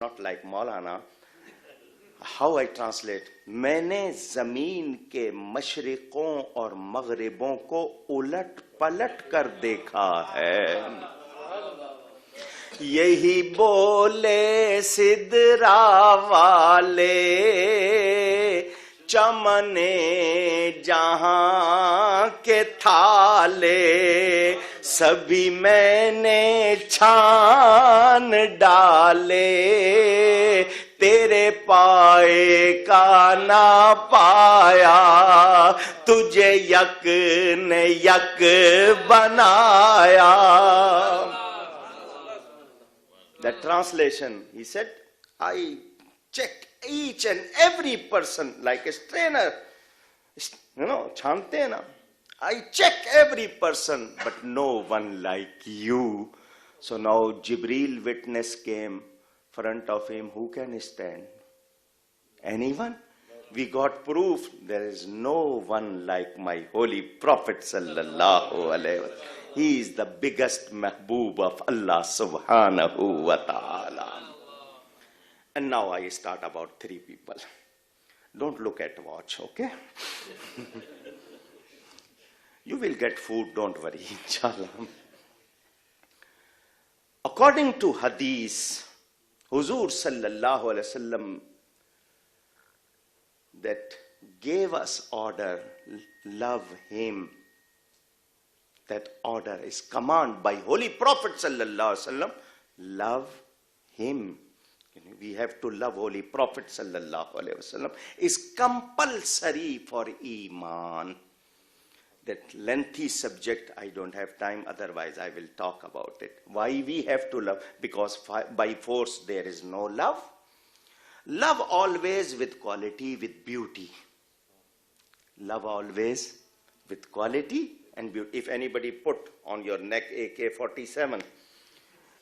not like Maulana. How I translate? मैंने जमीन के मशरिकों और मगरिबों को उलट पलट कर देखा है, यही बोले सिदरा वाले, चमने जहां के थाले सभी मैंने छान डाले, तेरे पाए का ना पाया, तुझे यक ने यक बनाया. The translation, he said, I check each and every person like a trainer, chante hai na. I check every person, but no one like you. So now Jibreel witness came front of him. Who can stand? Anyone? We got proof. There is no one like my holy Prophet sallallahu alaihi wasallam. He is the biggest mahboob of Allah subhanahu wa ta'ala. And now I start about 3 people. Don't look at watch, okay? You will get food, don't worry, inshallah. According to hadith, Huzur sallallahu alaihi wasallam that gave us order, love him. That order is command by Holy Prophet sallallahu alaihi wasallam, love him. We have to love Holy Prophet sallallahu alaihi wasallam is compulsory for Iman. That lengthy subject, I don't have time, otherwise I will talk about it. Why we have to love? Because by force there is no love. Love always with quality, with beauty. Love always with quality and beauty. If anybody put on your neck AK-47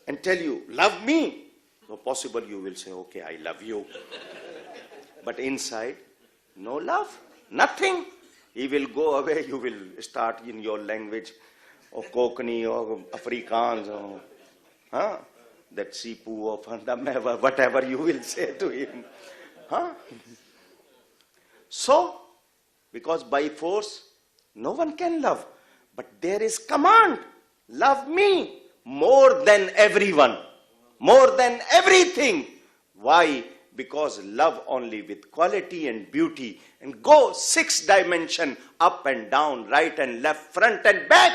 and tell you, love me, so possible you will say, okay, I love you. But inside, no love, nothing. He will go away, you will start in your language, or Kokani, or Afrikaans, or that Sipu, or Fandameva, whatever you will say to him. So, because by force, no one can love. But there is command, love me more than everyone, more than everything. Why? Because love only with quality and beauty. And go 6 dimension, up and down, right and left, front and back.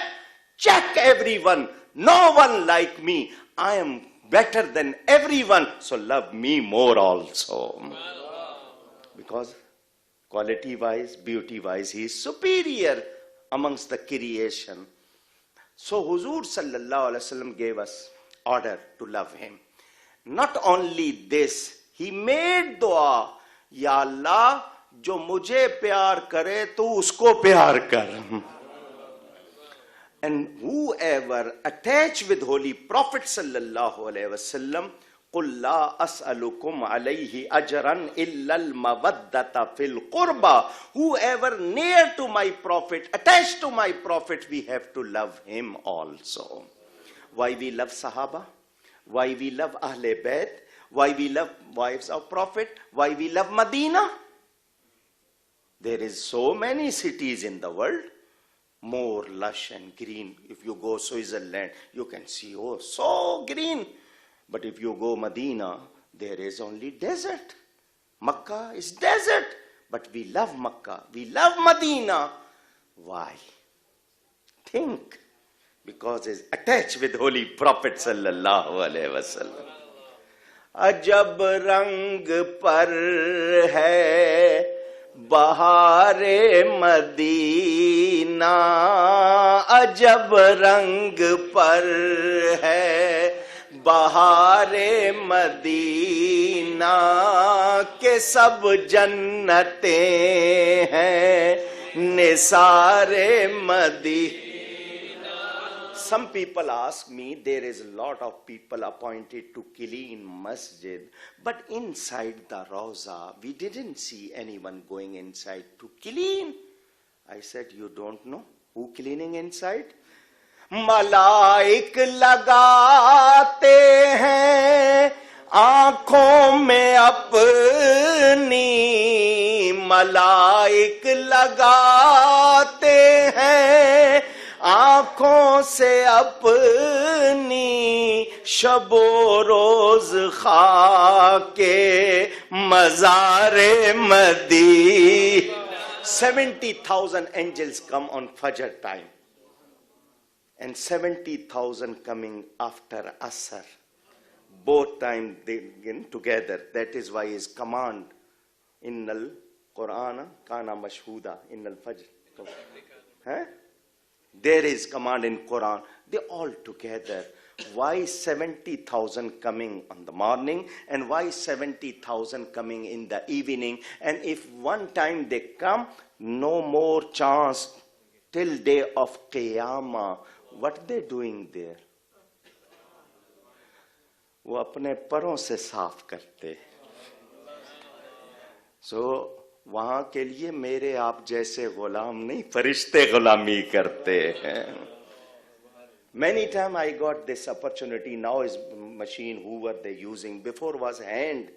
Check everyone. No one like me. I am better than everyone. So love me more also. Because quality wise, beauty wise, he is superior amongst the creation. So Huzur sallallahu alaihi wasallam gave us order to love him. Not only this, he made dua, Ya Allah, जो मुझे प्यार करे तो उसको प्यार कर. And whoever attached with Holy Prophet sallallahu alaihi wasallam, قُلْ لَا أَسْأَلُكُمْ عَلَيْهِ أَجْرًا إِلَّا الْمَوَدَّةَ فِي الْقُرْبَى. Whoever near to my Prophet, attached to my Prophet, we have to love him also. Why we love Sahaba? Why we love Ahle Bayt? Why we love wives of Prophet? Why we love Medina? There is so many cities in the world, more lush and green. If you go Switzerland, you can see, oh, so green. But if you go Medina, there is only desert. Makkah is desert. But we love Makkah. We love Medina. Why? Think. Because it's attached with Holy Prophet sallallahu alaihi wasallam. अजब रंग पर है बहारे Medina, अजब रंग पर है बहारे मदीना, के सब जन्नतें हैं निसारे Medina. Some people ask me, there is a lot of people appointed to clean masjid, but inside the Rawza, we didn't see anyone going inside to clean. I said, you don't know who cleaning inside? Malaik lagate hain आंखों में अपनी मलाइक लगाते हैं, आंखों से अपनी शबो रोज खाके मज़ारे मदी. 70,000 angels come on Fajr time and 70,000 coming after Asr. Both time they begin together. That is why his command, Innal Qur'ana kana mashhuda, Innal Fajr. There is command in Quran. They all together. Why 70,000 coming on the morning and why 70,000 coming in the evening? And if one time they come, no more chance till day of Qiyamah. What they doing there? वो अपने परों से साफ करते. So वहां के लिए मेरे आप जैसे गुलाम नहीं, फरिश्ते गुलामी करते हैं. Many times I got this opportunity. Now is machine, Hoover they using. Before was hand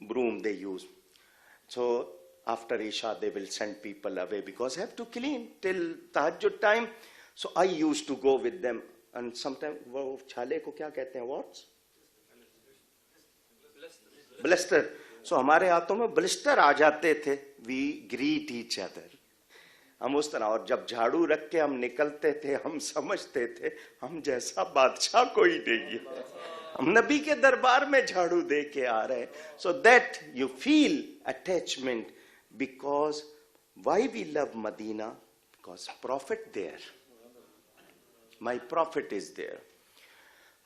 broom they use. So after Isha they will send people away because have to clean till Tahajjud time. So I used to go with them and sometimes वो छाले को क्या कहते हैं? What? Blister. So हमारे हाथों में blister आ जाते थे. We greet each other. हम उस तरह, और जब झाड़ू रख के हम निकलते थे हम समझते थे हम जैसा बादशाह कोई नहीं है, हम नबी के दरबार में झाड़ू दे के आ रहे हैं. So that you feel attachment because why we love Medina? Because Prophet there. My Prophet is there.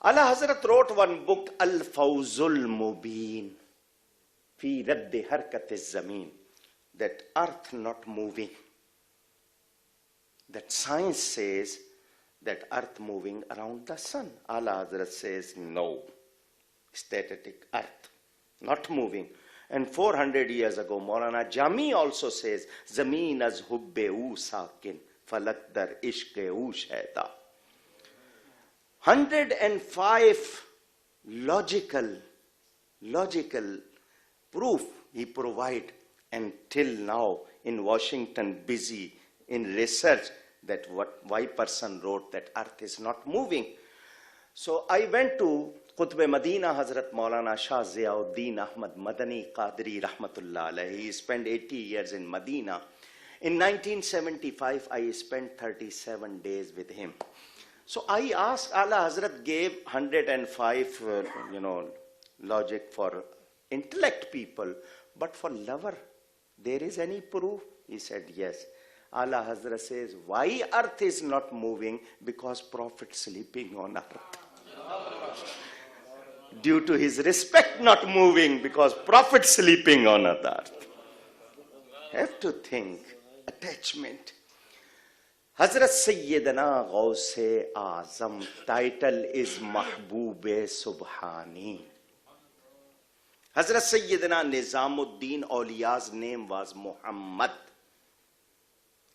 Allah Hazrat wrote one book, Al-Fawzul Mubin, Fi Raddi Harkat Az-Zameen, that earth not moving. That science says that earth moving around the sun. Allah Hazrat says no, static earth, not moving. And 400 years ago, Maulana Jami also says, Zameen az hubbe u sakin, falak dar ishke u shayda. 105 logical proof he provide, and till now in Washington busy in research that why person wrote that earth is not moving. So I went to Qutb Medina Hazrat Maulana Shah Ziauddin Ahmad Madani Qadri Rahmatullah alayhi. He spent 80 years in Medina. In 1975 I spent 37 days with him. So I asked, Allah Hazrat gave 105 logic for intellect people, but for lover there is any proof? He said yes. Allah Hazrat says, why earth is not moving? Because Prophet sleeping on earth. Due to his respect not moving, because Prophet sleeping on earth. Have to think, attachment. Hazrat Sayyidina Ghaus-e Azam, title is Mahboob-e Subhani. Hazrat Sayyidina Nizamuddin Awliya's name was Muhammad.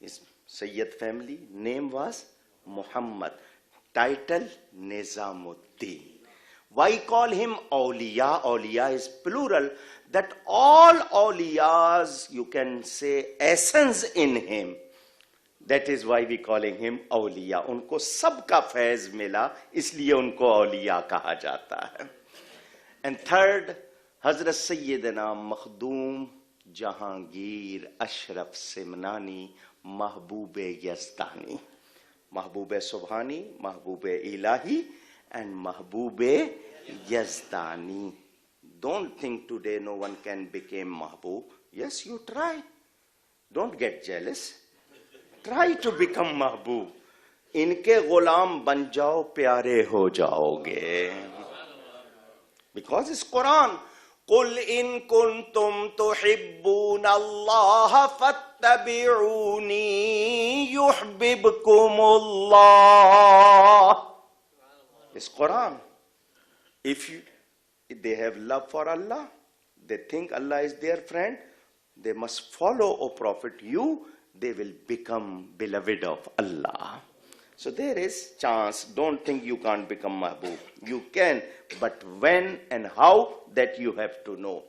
His Sayyid family name was Muhammad. Title Nizamuddin. Why call him awliya? Awliya is plural. That all awliyas, you can say, essence in him. That is why we calling him awliya. उनको सबका फैज मिला, इसलिए उनको awliya कहा जाता है. And third, Hazrat Sayyidina Makhdum Jahangir Ashraf Simnani Mahboob-e Yazdani. Mahboob-e Subhani, Mahboob-e Ilahi, and Mahboob-e Yazdani. Don't think today no one can become Mahboob. Yes, you try. Don't get jealous. Try to become Mahboob. इनके गुलाम बन जाओ, प्यारे हो जाओगे. Because it's Quran. قل إن كنتم تحبون الله فاتبعوني يحببكم الله. It's Quran. If they have love for Allah, they think Allah is their friend, they must follow, O Prophet, you, they will become beloved of Allah. So there is chance. Don't think you can't become mahbub. You can, but when and how, that you have to know.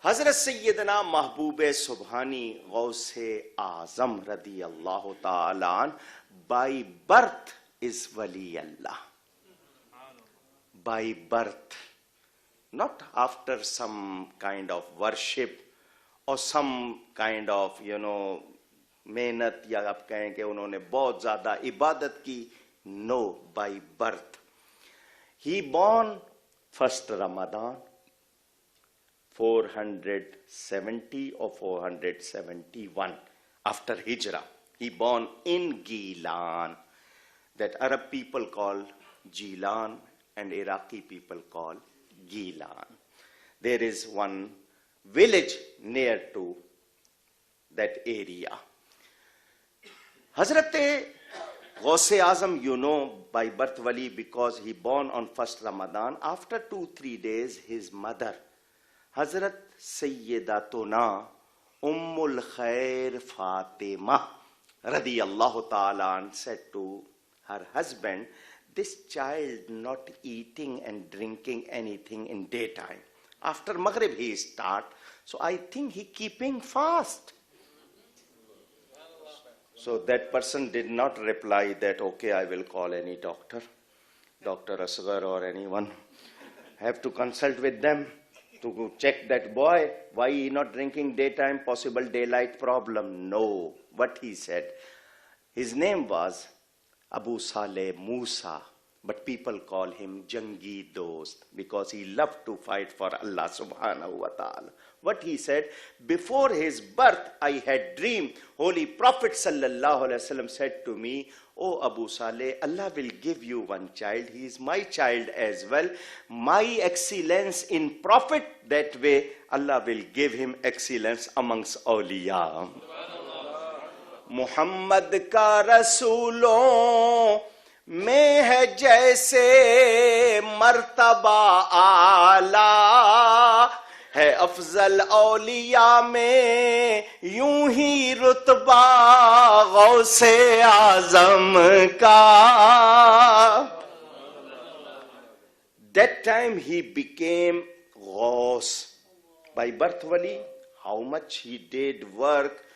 Hazrat Sayyidina Mahbub Subhani Ghaus-e Azam radiyallahu ta'ala an, by birth is Wali Allah. By birth. Not after some kind of worship or some kind of, मेहनत या आप कहें कि उन्होंने बहुत ज्यादा इबादत की. No, by birth. He born first Ramadan 470 or 471 after Hijrah. He born in Gilan, that Arab people call Gilan and Iraqi people call Gilan. There is one village near to that area. Hazrat Ghaus-e Azam, by birth wali, because he born on first Ramadan. After 2-3 days, his mother, Hazrat Sayyidatuna Ummul Khair Fatima radiyallahu ta'ala, said to her husband, this child not eating and drinking anything in daytime. After Maghrib he start, so I think he keeping fast. So that person did not reply that, okay, I will call any doctor, Dr. Asghar or anyone. I have to consult with them to check that boy, why he not drinking daytime, possible daylight problem. No, what he said, his name was Abu Saleh Musa, but people call him Jangi Dost because he loved to fight for Allah subhanahu wa ta'ala. What he said, before his birth I had dreamed, Holy Prophet sallallahu alaihi wasallam said to me, oh Abu Saleh, Allah will give you one child, he is my child as well. My excellence in Prophet, that way Allah will give him excellence amongst awliya. Muhammad ka Rasoolon में है जैसे मर्तबा आला, है अफजल औलिया में यूं ही रुतबा गौसे आजम का. That time he became Ghaus by birth wali. How much he did work.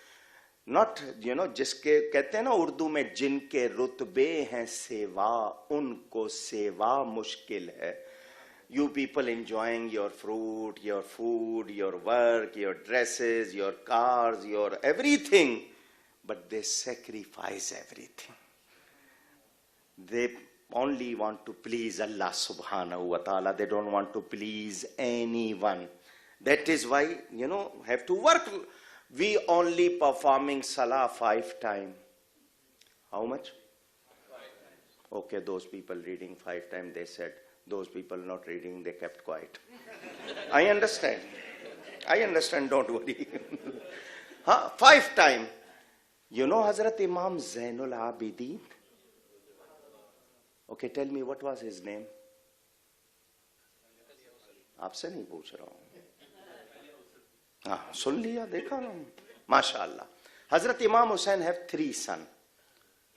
Not, जिसके कहते हैं ना उर्दू में, जिनके रुतबे हैं सेवा, उनको सेवा मुश्किल है. You people enjoying your fruit, your food, your work, your dresses, your cars, your everything, but they sacrifice everything. They only want to please Allah subhanahu wa ta'ala. They don't want to please anyone. That is why, have to work. We only performing salah 5 times. How much? 5 times. Okay, those people reading 5 times, they said. Those people not reading, they kept quiet. I understand, don't worry. 5 times. Hazrat Imam Zainul Abidin? Okay, tell me, what was his name? आपसे नहीं पूछ रहा हूँ. सुन लिया, देखा ना, माशाअल्लाह. Hazrat Imam Hussain have 3 sons.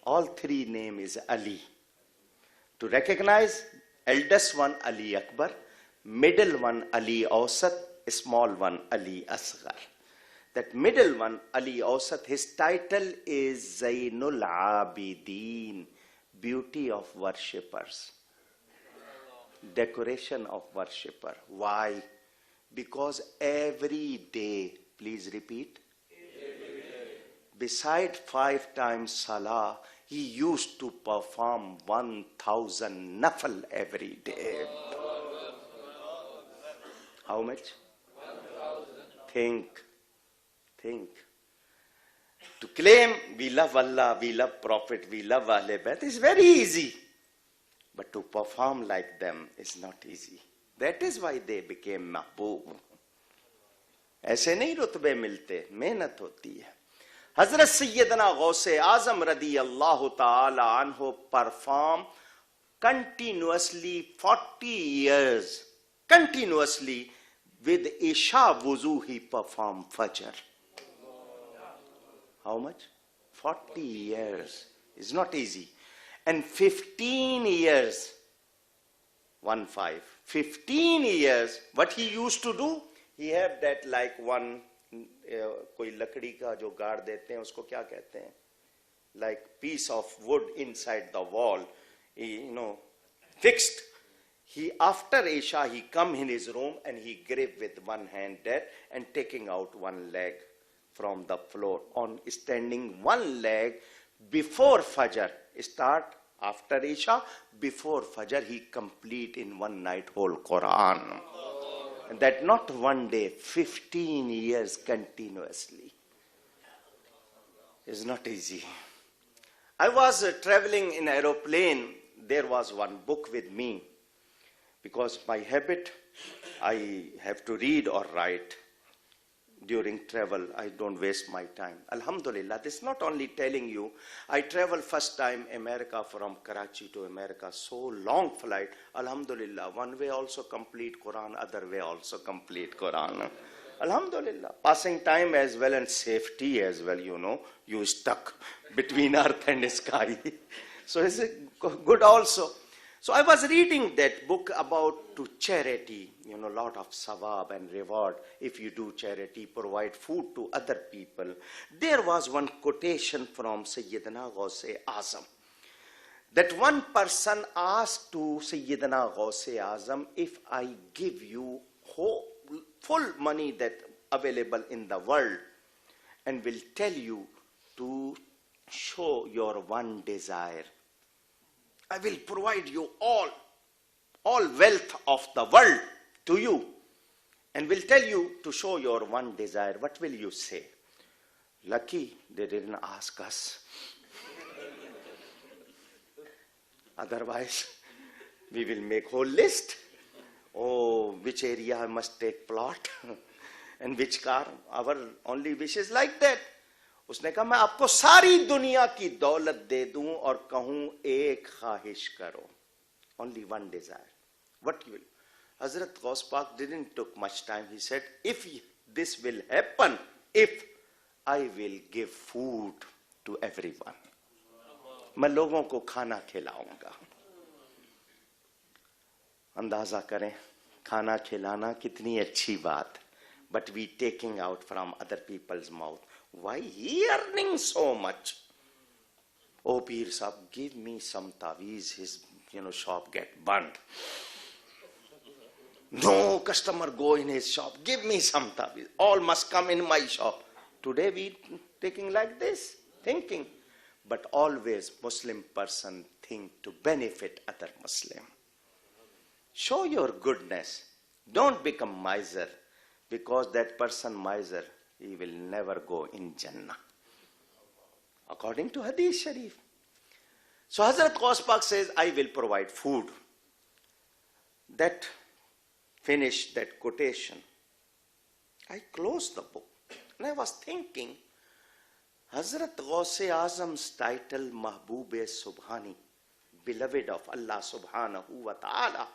All 3 name is Ali. To recognize, eldest one Ali Akbar, middle one Ali Awsat, small one Ali Asghar. That middle one Ali Awsat, his title is Zainul Abidin, beauty of worshippers, decoration of worshipper. Why? Because every day, please repeat, beside 5 times salah, he used to perform 1,000 nafal every day. How much? 1,000. Think. To claim we love Allah, we love Prophet, we love Ahle Bayt is very easy. But to perform like them is not easy. That is why they became महबूब. ऐसे नहीं रुतबे मिलते, मेहनत होती है. Hazrat Sayyidina Ghaus-e Azam radiyallahu ta'ala anhu performed continuously 40 years. Continuously with Isha wuzu he performed Fajr. How much? 40 years. It's not easy. And 15 years, 15 years, what he used to do, he had that like one, कोई लकड़ी का जो गाड़ देते हैं उसको क्या कहते हैं, like piece of wood inside the wall, fixed. He, after Isha, he come in his room and he grab with one hand that and taking out one leg from the floor, on standing one leg before Fajr. Start after Isha, before Fajr, he complete in one night whole Quran. And that not one day, 15 years continuously. It's not easy. I was traveling in aeroplane. There was one book with me. Because my habit, I have to read or write during travel. I don't waste my time. Alhamdulillah, this is not only telling you. I traveled first time America, from Karachi to America, so long flight. Alhamdulillah, one way also complete Quran, other way also complete Quran. Alhamdulillah, passing time as well and safety as well, you stuck between earth and sky. So it's good also. So I was reading that book about to charity, lot of sawab and reward if you do charity, provide food to other people. There was one quotation from Sayyidina Ghaus-e Azam, that one person asked to Sayyidina Ghaus-e Azam, if I give you full money that available in the world and will tell you to show your one desire, I will provide you all wealth of the world to you and will tell you to show your one desire. What will you say? Lucky they didn't ask us. Otherwise, we will make whole list. Oh, which area I must take plot and which car. Our only wish is like that. उसने कहा मैं आपको सारी दुनिया की दौलत दे दूं और कहूं एक ख्वाहिश करो. Only one desire. What you will? Hazrat Ghaus Pak didn't took much time. He said, if this will happen, if I will give food to everyone. मैं लोगों को खाना खिलाऊंगा. अंदाजा करें खाना खिलाना कितनी अच्छी बात. But we taking out from other people's mouth. Why he earning so much? Oh, Peer Sahib, give me some taweez. His shop get burnt. No customer go in his shop. Give me some taweez. All must come in my shop. Today we taking like this, thinking. But always Muslim person think to benefit other Muslim. Show your goodness. Don't become miser. Because that person miser, he will never go in Jannah. According to Hadith Sharif. So Hazrat Ghaus Pak says, I will provide food. That finished that quotation. I closed the book. And I was thinking, Hazrat Ghaus-e Azam's title, Mahbub-e Subhani, beloved of Allah subhanahu wa ta'ala.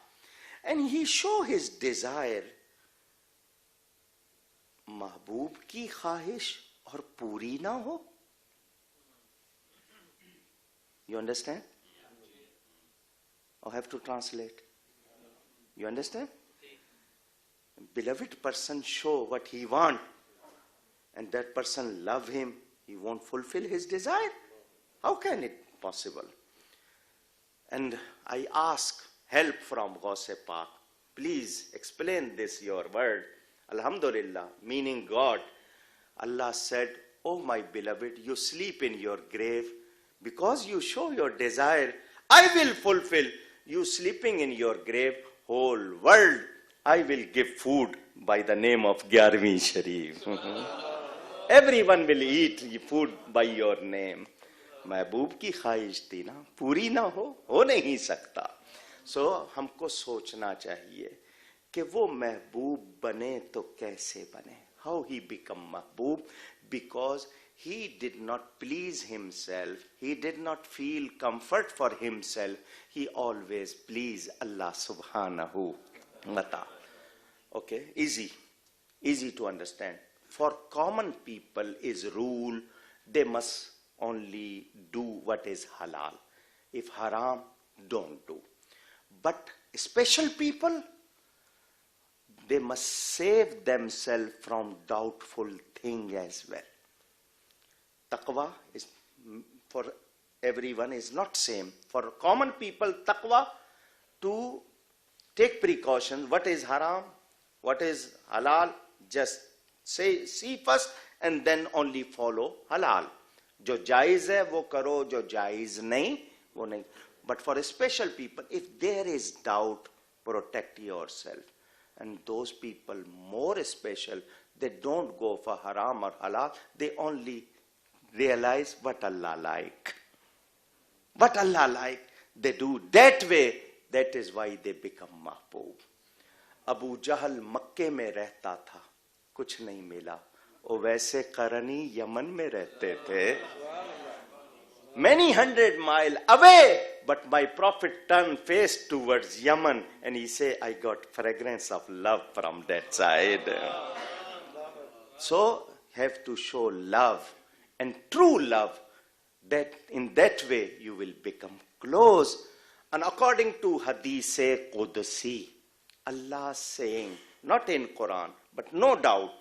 And he show his desire. महबूब की ख्वाहिश और पूरी ना हो. You understand? I have to translate. You understand? Beloved person show what he want, and that person love him. He won't fulfill his desire. How can it possible? And I ask help from Ghaus-e Pak. Please explain this your word. Alhamdulillah, meaning God. Allah said, oh my beloved, you sleep in your grave because you show your desire. I will fulfill. You sleeping in your grave, whole world, I will give food by the name of Gyarvi Sharif. Everyone will eat food by your name. महबूब की ख्वाहिश थी ना, पूरी ना हो नहीं सकता. So हमको सोचना चाहिए कि वो महबूब बने तो कैसे बने. How he become Mehboob? Because he did not please himself. He did not feel comfort for himself. He always pleased Allah subhanahu wa ta'ala. Okay, easy to understand. For common people is rule, they must only do what is halal. If haram, don't do. But special people, they must save themselves from doubtful thing as well. Taqwa is for everyone is not same. For common people, taqwa, to take precautions. What is haram? What is halal? Just see first and then only follow halal. जो जायज है वो करो, जो जायज नहीं वो नहीं. But for special people, if there is doubt, protect yourself. And those people more special, they don't go for haram or halal. They only realize what Allah like. What Allah like, they do that way. That is why they become mahboob. Abu Jahl मक्के में रहता था, कुछ नहीं मिला. वो वैसे करनी यमन में रहते थे. Many 100 miles away, but my prophet turned face towards Yemen and he said, I got fragrance of love from that side. So have to show love and true love, that in that way you will become close. And according to Hadith Qudsi, Allah saying, not in Quran, but no doubt,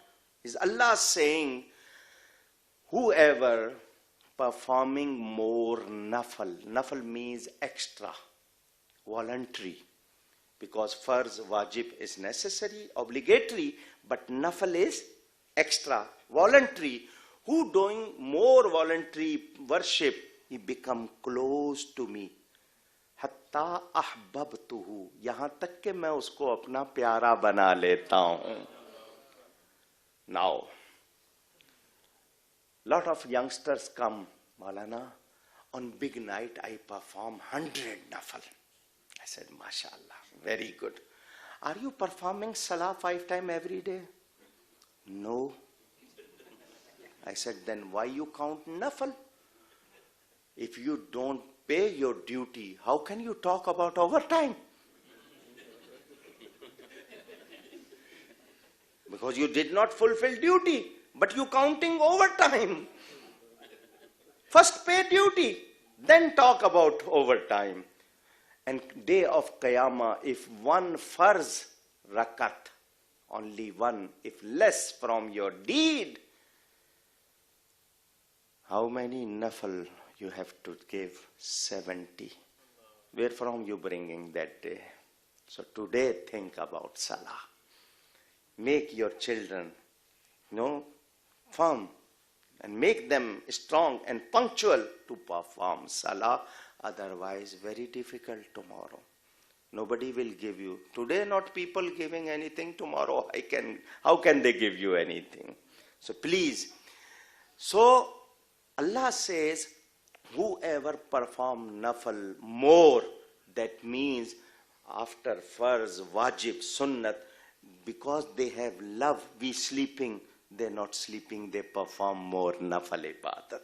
is Allah saying, whoever performing more nafal. Nafal means extra, voluntary. Because farz, wajib is necessary, obligatory, but nafal is extra, voluntary. Who doing more voluntary worship, he become close to me. Hatta ahbabtuhu. यहाँ तक के मैं उसको अपना प्यारा बना लेता हूँ. Now, lot of youngsters come, Maulana, on big night I perform 100 nafal. I said, MashaAllah, very good. Are you performing salah 5 times every day? No. I said, then why you count nafal? If you don't pay your duty, how can you talk about overtime? Because you did not fulfill duty, but you counting overtime. First pay duty, then talk about overtime. And day of Qiyamah, if one farz rakat, only one, if less from your deed, how many nafal you have to give? 70. Where from you bringing that day? So today think about salah. Make your children, firm, and make them strong and punctual to perform salah. Otherwise, very difficult tomorrow. Nobody will give you. Today, not people giving anything. Tomorrow, how can they give you anything? So please. So Allah says, whoever perform nafal more, that means after farz, wajib, sunnat, because they have love, we sleeping, they're not sleeping, they perform more nafal ibadat.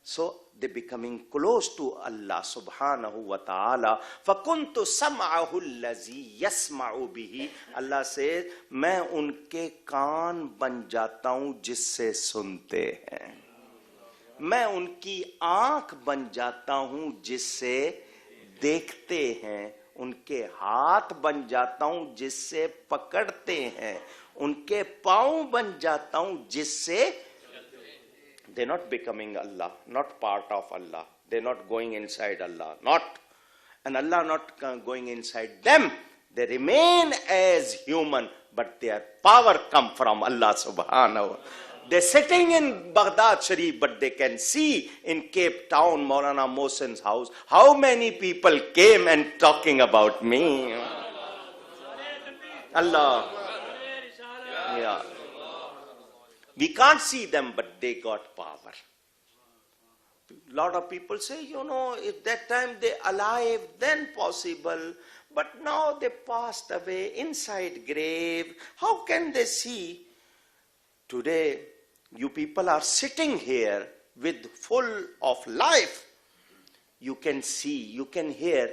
So they're becoming close to Allah subhanahu wa ta'ala. فَكُنْتُ سَمْعَهُ الَّذِي يَسْمَعُ بِهِ. Allah says, मैं उनके कान बन जाता हूँ जिससे सुनते हैं. मैं उनकी आंख बन जाता हूँ जिससे देखते हैं. उनके हाथ बन जाता हूँ जिससे पकड़ते हैं. उनके पाँव बन जाता हूँ जिससे. They're not becoming Allah, not part of Allah. They're not going inside Allah, not. And Allah not going inside them. They remain as human, but their power come from Allah subhanahu. They're sitting in Baghdad Sharif, but they can see in Cape Town, Maulana Mohsin's house, how many people came and talking about me. Allah. Yeah. We can't see them, but they got power. A lot of people say, if that time they alive, then possible. But now they passed away inside grave. How can they see? Today, you people are sitting here with full of life. You can see, you can hear.